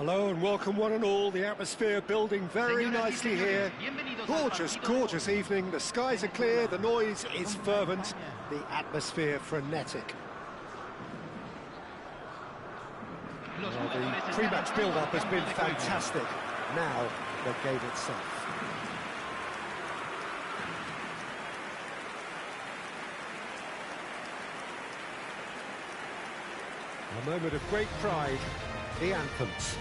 Hello and welcome one and all. The atmosphere building very nicely here. Gorgeous, gorgeous evening. The skies are clear, the noise is fervent, the atmosphere frenetic. Well, the pre-match build-up has been fantastic. Now, the game itself. A moment of great pride, the anthems.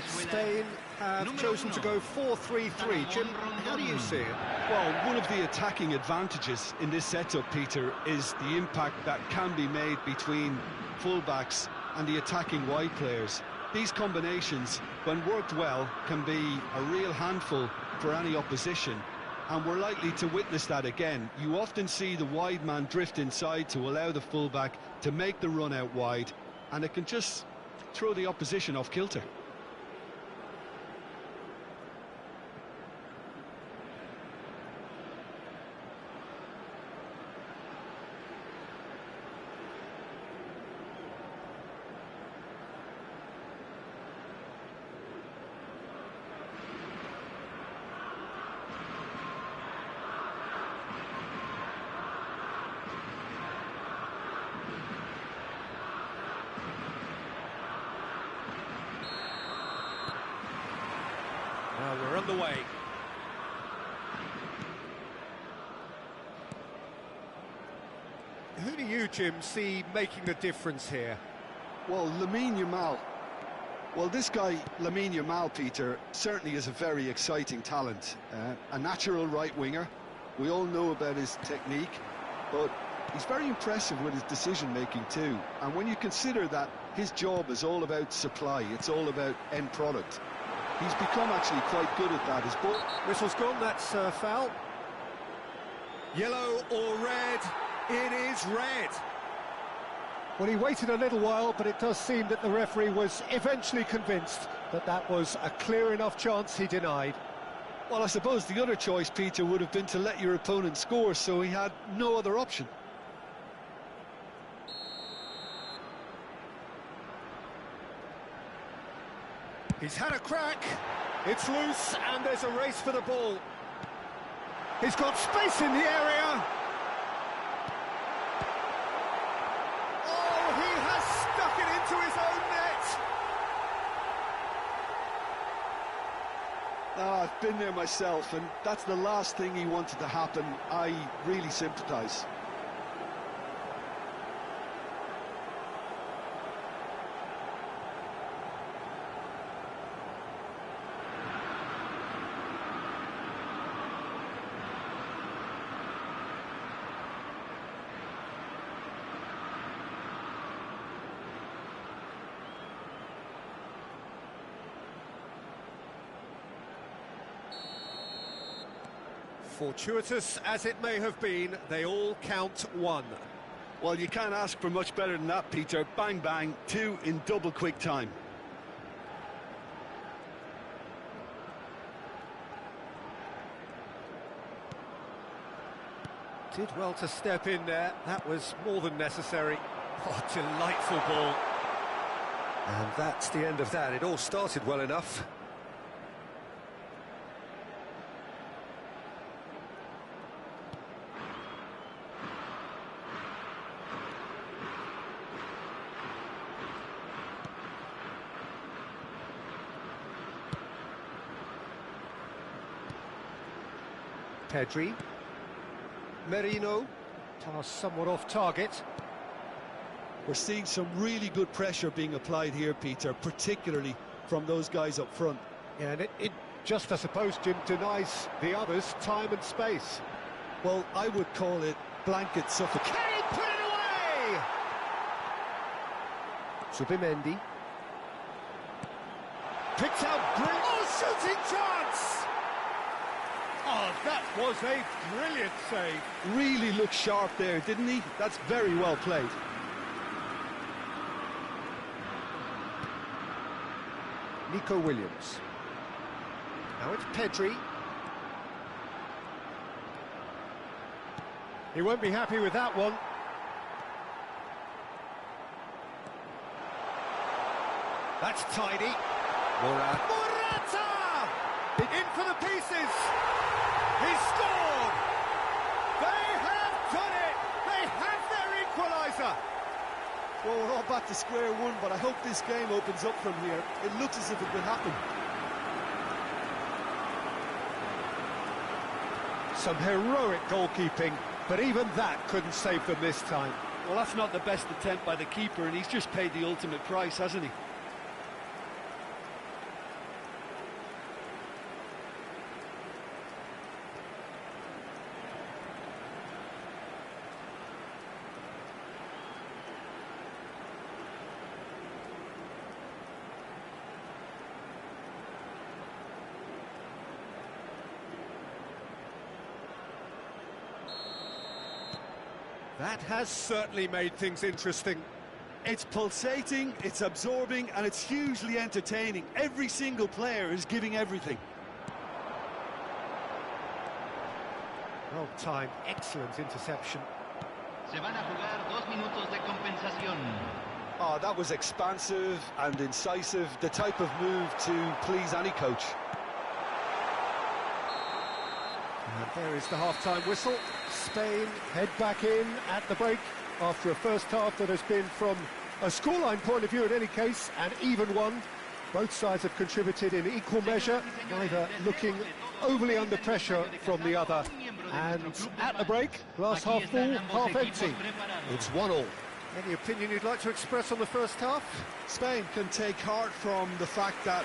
Spain have chosen to go 4-3-3. Jim, how do you see it? Well, one of the attacking advantages in this setup, Peter, is the impact that can be made between fullbacks and the attacking wide players. These combinations, when worked well, can be a real handful for any opposition, and we're likely to witness that again. You often see the wide man drift inside to allow the fullback to make the run out wide, and it can just throw the opposition off kilter. Well, we're underway. Who do you, Jim, see making the difference here? Well, Lamine Yamal. Well, this guy, Lamine Yamal, Peter, certainly is a very exciting talent. A natural right winger. We all know about his technique, but he's very impressive with his decision-making too. And when you consider that his job is all about supply, it's all about end product, he's become actually quite good at that. His ball... Whistle's gone, that's foul. Yellow or red? It is red. Well, he waited a little while, but it does seem that the referee was eventually convinced that that was a clear enough chance he denied. Well, I suppose the other choice, Peter, would have been to let your opponent score, so he had no other option. He's had a crack, it's loose, and there's a race for the ball. He's got space in the area. Oh, he has stuck it into his own net. Oh, I've been there myself, and that's the last thing he wanted to happen. I really sympathise. Fortuitous as it may have been, they all count one. Well, you can't ask for much better than that, Peter. Bang, bang, two in double quick time. Did well to step in there, that was more than necessary. Oh, delightful ball. And that's the end of that, it all started well enough. Pedri, Merino, somewhat off target. We're seeing some really good pressure being applied here, Peter, particularly from those guys up front. Yeah, and it just, I suppose, Jim, denies the others time and space. Well, I would call it blanket suffocation. Can he put it away? Zubimendi. Picked out brilliant. Oh, shooting chance! Oh, that was a brilliant save. Really looked sharp there, didn't he? That's very well played. Nico Williams. Now it's Pedri. He won't be happy with that one. That's tidy. Morata! In for the pieces. He's scored. They have done it. They have their equaliser. Well, we're all back to square one, but I hope this game opens up from here. It looks as if it will happen. Some heroic goalkeeping, but even that couldn't save them this time. Well, that's not the best attempt by the keeper, and he's just paid the ultimate price, hasn't he? That has certainly made things interesting. It's pulsating, it's absorbing, and it's hugely entertaining. Every single player is giving everything. Well timed, excellent interception. Se van a jugar 2 minutos de compensación. Oh, that was expansive and incisive, the type of move to please any coach. And there is the half-time whistle. Spain head back in at the break after a first half that has been, from a scoreline point of view in any case, an even one. Both sides have contributed in equal measure, neither looking overly under pressure from the other. And at the break, glass half full, half empty. It's 1-1. Any opinion you'd like to express on the first half? Spain can take heart from the fact that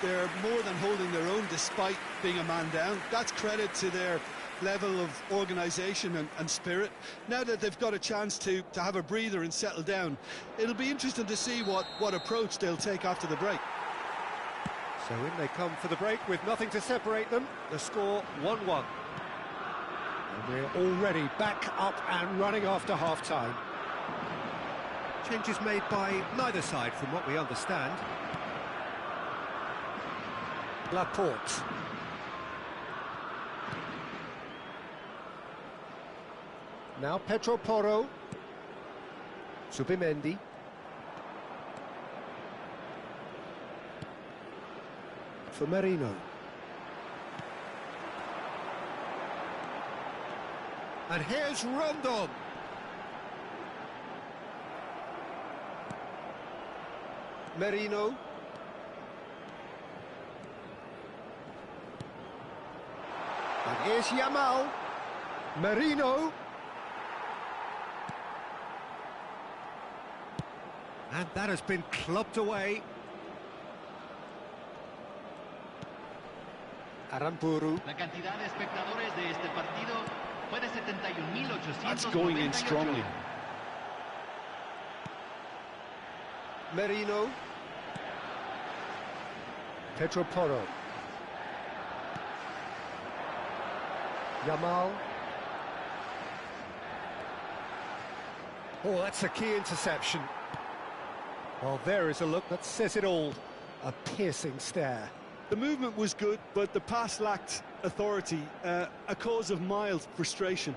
they're more than holding their own despite being a man down. That's credit to their level of organisation and spirit. Now that they've got a chance to have a breather and settle down, it'll be interesting to see what approach they'll take after the break. So in they come for the break with nothing to separate them. The score 1-1. And we're already back up and running after half-time. Changes made by neither side from what we understand. Laporte. Now Pedro Porro. Zubimendi. For Merino. And here's Rondon. Merino. And here's Yamal. Merino. And that has been clubbed away. Aramburu. La cantidad de espectadores de este partido fue de 71.898. That's going in strongly. Merino. Pedro Porro. Yamal. Oh, that's a key interception. Well, there is a look that says it all. A piercing stare. The movement was good, but the pass lacked authority, a cause of mild frustration.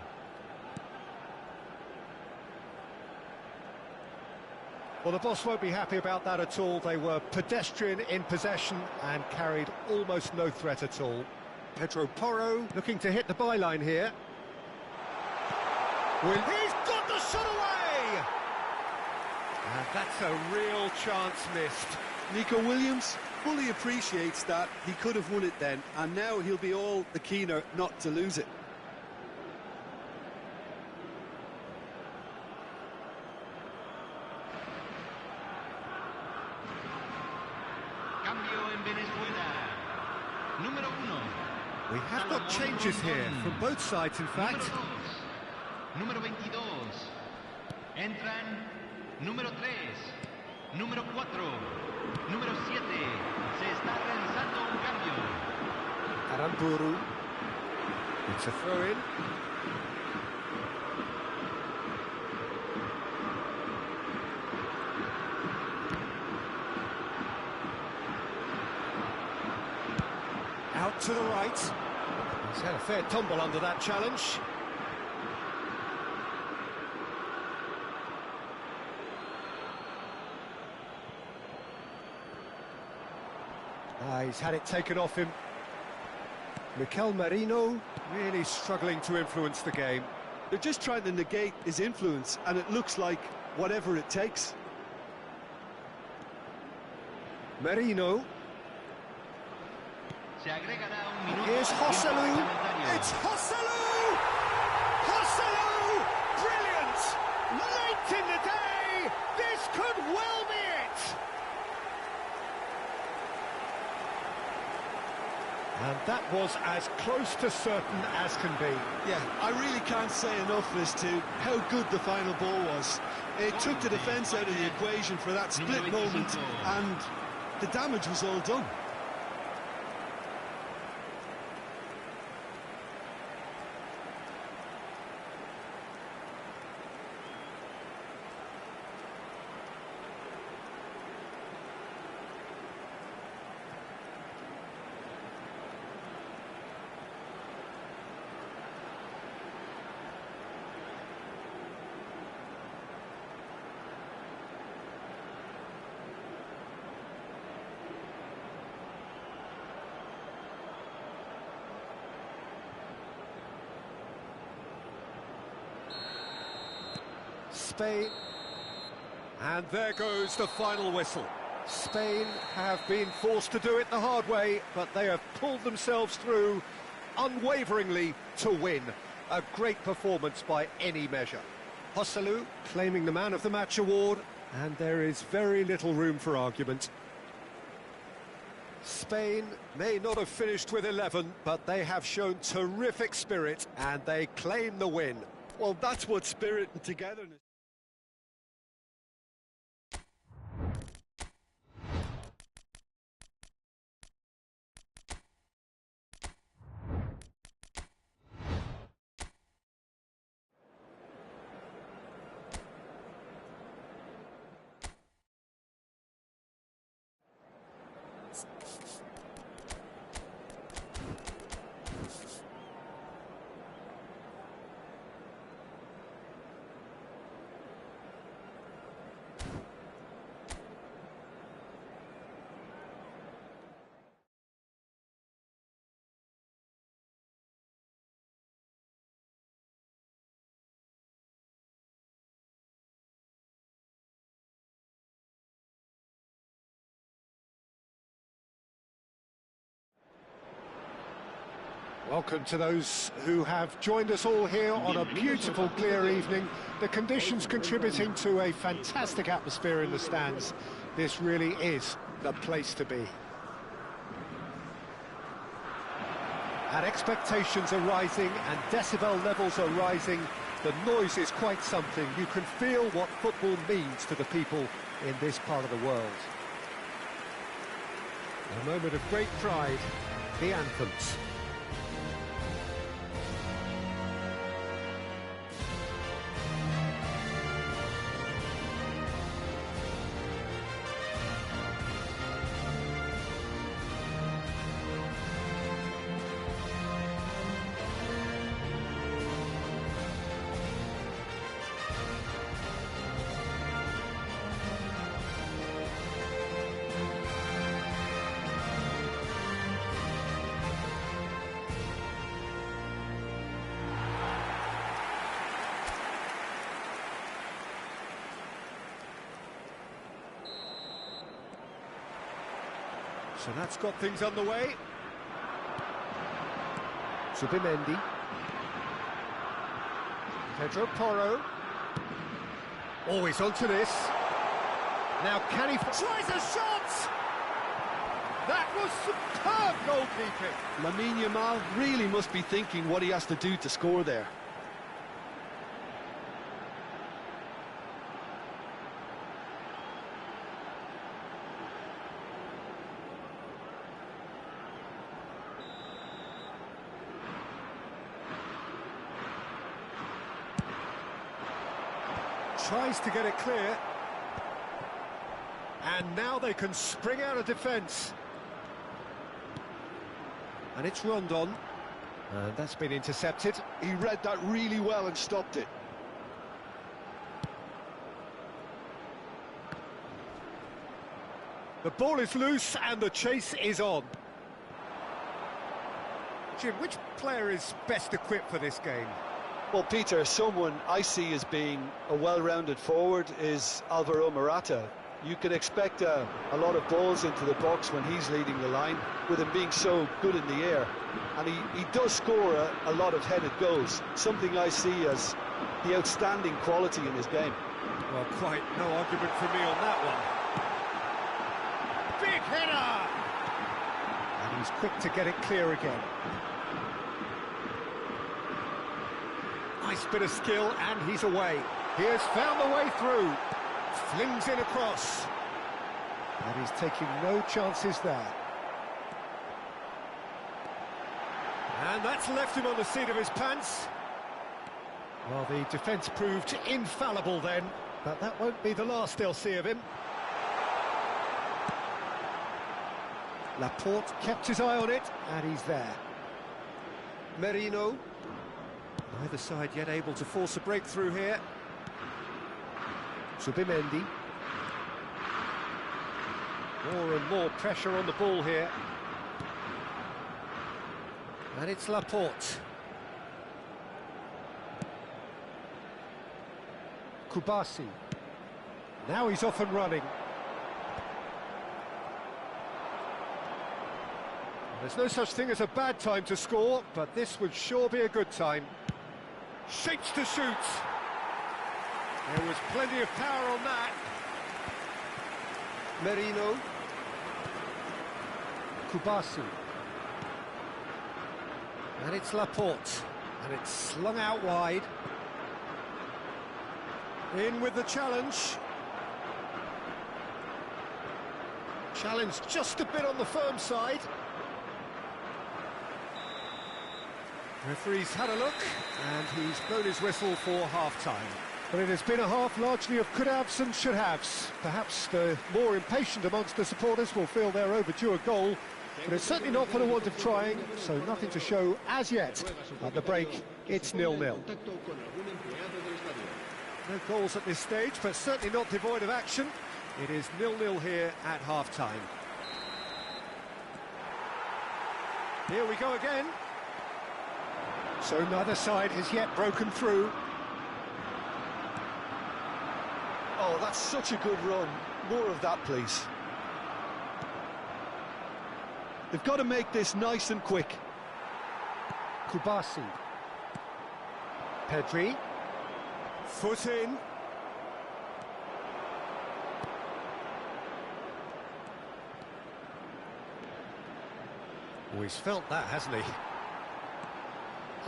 Well, the boss won't be happy about that at all. They were pedestrian in possession and carried almost no threat at all. Pedro Porro looking to hit the byline here. He's got the shot away! And that's a real chance missed. Nico Williams fully appreciates that he could have won it then, and now he'll be all the keener not to lose it. Cambio en Venezuela. Número 1. We have got changes here from both sides, in fact. Número 22. Entran número 3, número 4, número 7. Se está realizando un cambio. Aramburu. It's a throw-in. Out to the right. He's had a fair tumble under that challenge. He's had it taken off him. Mikel Merino really struggling to influence the game. They're just trying to negate his influence, and it looks like whatever it takes. Merino. Here's Hosselu. It's Hosselu! Hosselu! Brilliant! Late in the day! This could well be it! And that was as close to certain as can be. Yeah, I really can't say enough as to how good the final ball was. It took the defence out of the equation for that split moment, and the damage was all done. Spain, and there goes the final whistle. Spain have been forced to do it the hard way, but they have pulled themselves through unwaveringly to win. A great performance by any measure. Hosselu claiming the Man of the Match award, and there is very little room for argument. Spain may not have finished with 11, but they have shown terrific spirit, and they claim the win. Well, that's what spirit and togetherness... Welcome to those who have joined us all here on a beautiful, clear evening. The conditions contributing to a fantastic atmosphere in the stands. This really is the place to be. And expectations are rising and decibel levels are rising. The noise is quite something. You can feel what football means to the people in this part of the world. A moment of great pride, the anthems. So that's got things underway. Subimendi. Pedro Porro. Always onto this. Now can he... Tries a shot! That was superb goalkeeping. Lamine Yamal really must be thinking what he has to do to score there. Tries to get it clear. And now they can spring out of defence. And it's Rondon. And that's been intercepted. He read that really well and stopped it. The ball is loose and the chase is on. Jim, which player is best equipped for this game? Well, Peter, someone I see as being a well-rounded forward is Alvaro Morata. You can expect a lot of balls into the box when he's leading the line, with him being so good in the air. And he does score a lot of headed goals, something I see as the outstanding quality in his game. Well, quite no argument for me on that one. Big header! And he's quick to get it clear again. Nice bit of skill, and he's away. He has found the way through. Flings in across. And he's taking no chances there. And that's left him on the seat of his pants. Well, the defence proved infallible then, but that won't be the last they'll see of him. Laporte kept his eye on it, and he's there. Merino. Neither side yet able to force a breakthrough here. Subimendi. More and more pressure on the ball here. And it's Laporte. Kubasi. Now he's off and running. There's no such thing as a bad time to score, but this would sure be a good time. Shapes to shoot. There was plenty of power on that. Merino. Kubasi. And it's Laporte. And it's slung out wide. In with the challenge. Challenge just a bit on the firm side. Referee's had a look, and he's blown his whistle for half-time. But it has been a half largely of could-haves and should-haves. Perhaps the more impatient amongst the supporters will feel they're overdue a goal, but it's certainly not for the want of trying, so nothing to show as yet. At the break, it's 0-0. No goals at this stage, but certainly not devoid of action. It is 0-0 here at half-time. Here we go again. So neither side has yet broken through. Oh, that's such a good run. More of that, please. They've got to make this nice and quick. Kubasi. Pedri. Foot in. Oh, he's felt that, hasn't he?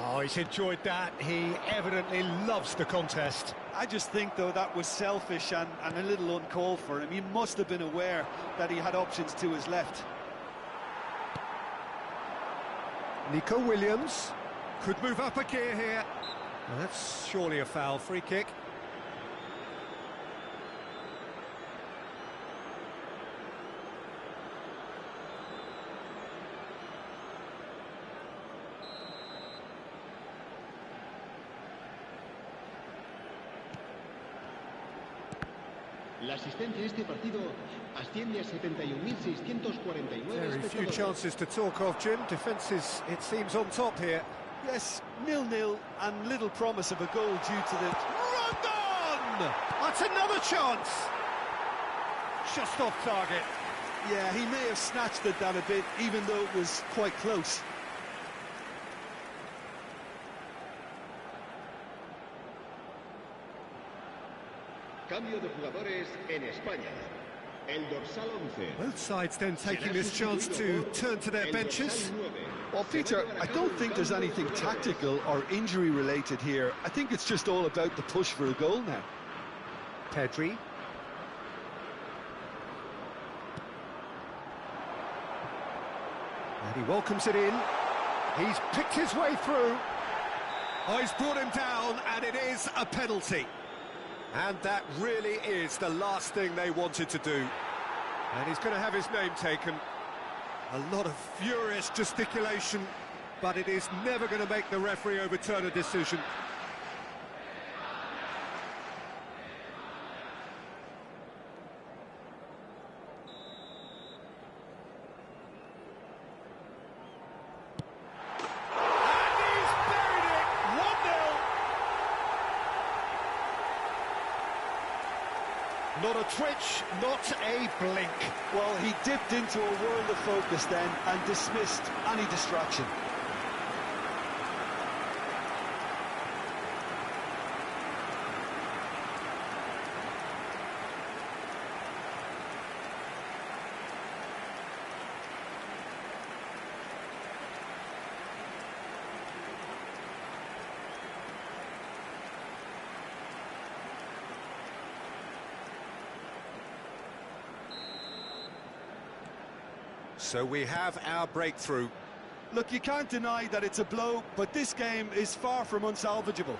Oh, he's enjoyed that. He evidently loves the contest. I just think, though, that was selfish and a little uncalled for him. He must have been aware that he had options to his left. Nico Williams could move up a gear here. Well, that's surely a foul. Free kick. La asistencia a este partido asciende a 71.649 Very few espectadores. chances to talk of, Jim. Defence is, it seems, on top here. Yes, 0-0 and little promise of a goal due to the... Rondon! That's another chance! Just off target. Yeah, he may have snatched at that a bit, even though it was quite close. Cambio de jugadores en España. El dorsal 11. Both sides then taking this chance to turn to their benches. Well, Peter, I don't think there's anything tactical or injury related here. I think it's just all about the push for a goal now. Pedri. And he welcomes it in. He's picked his way through. Oh, he's brought him down, and it is a penalty. And that really is the last thing they wanted to do. And he's going to have his name taken. A lot of furious gesticulation, but it is never going to make the referee overturn a decision. Not a twitch, not a blink. Well, he dipped into a world of focus then and dismissed any distraction. So we have our breakthrough. Look, you can't deny that it's a blow, but this game is far from unsalvageable.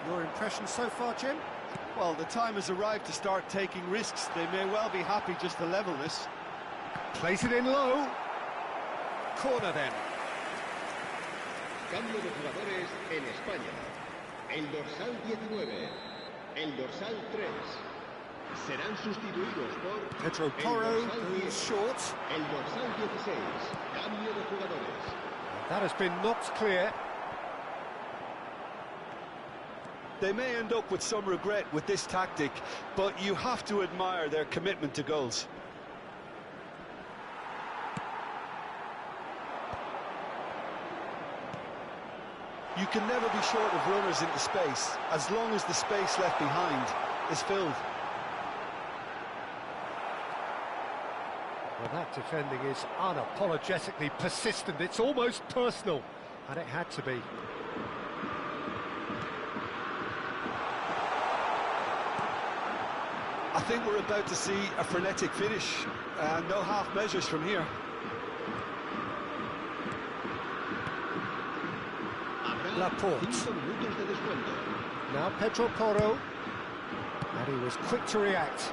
Your impression so far, Jim? Well, the time has arrived to start taking risks. They may well be happy just to level this. Plays it in low. Corner then. Cambio de jugadores en España. El dorsal 19. El dorsal 3. Serán sustituidos por Pedro Porro, who's short. El dorsal 16. Cambio de jugadores. That has been knocked clear. They may end up with some regret with this tactic, but you have to admire their commitment to goals. You can never be short of runners into space, as long as the space left behind is filled. Well, that defending is unapologetically persistent. It's almost personal, and it had to be. I think we're about to see a frenetic finish, and no half measures from here. Laporte. Now Pedro Porro, and he was quick to react.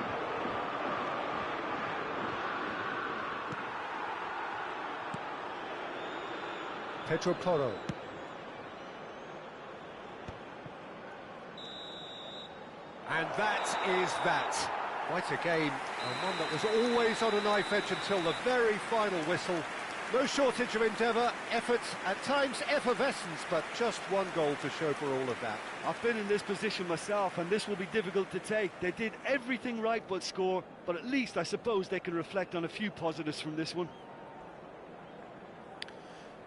Pedro Porro. And that is that. Quite a game, and one that was always on a knife edge until the very final whistle. No shortage of endeavour, effort, at times effervescence, but just one goal to show for all of that. I've been in this position myself, and this will be difficult to take. They did everything right but score, but at least I suppose they can reflect on a few positives from this one.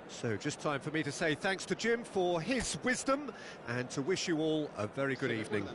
So just time for me to say thanks to Jim for his wisdom and to wish you all a very good evening.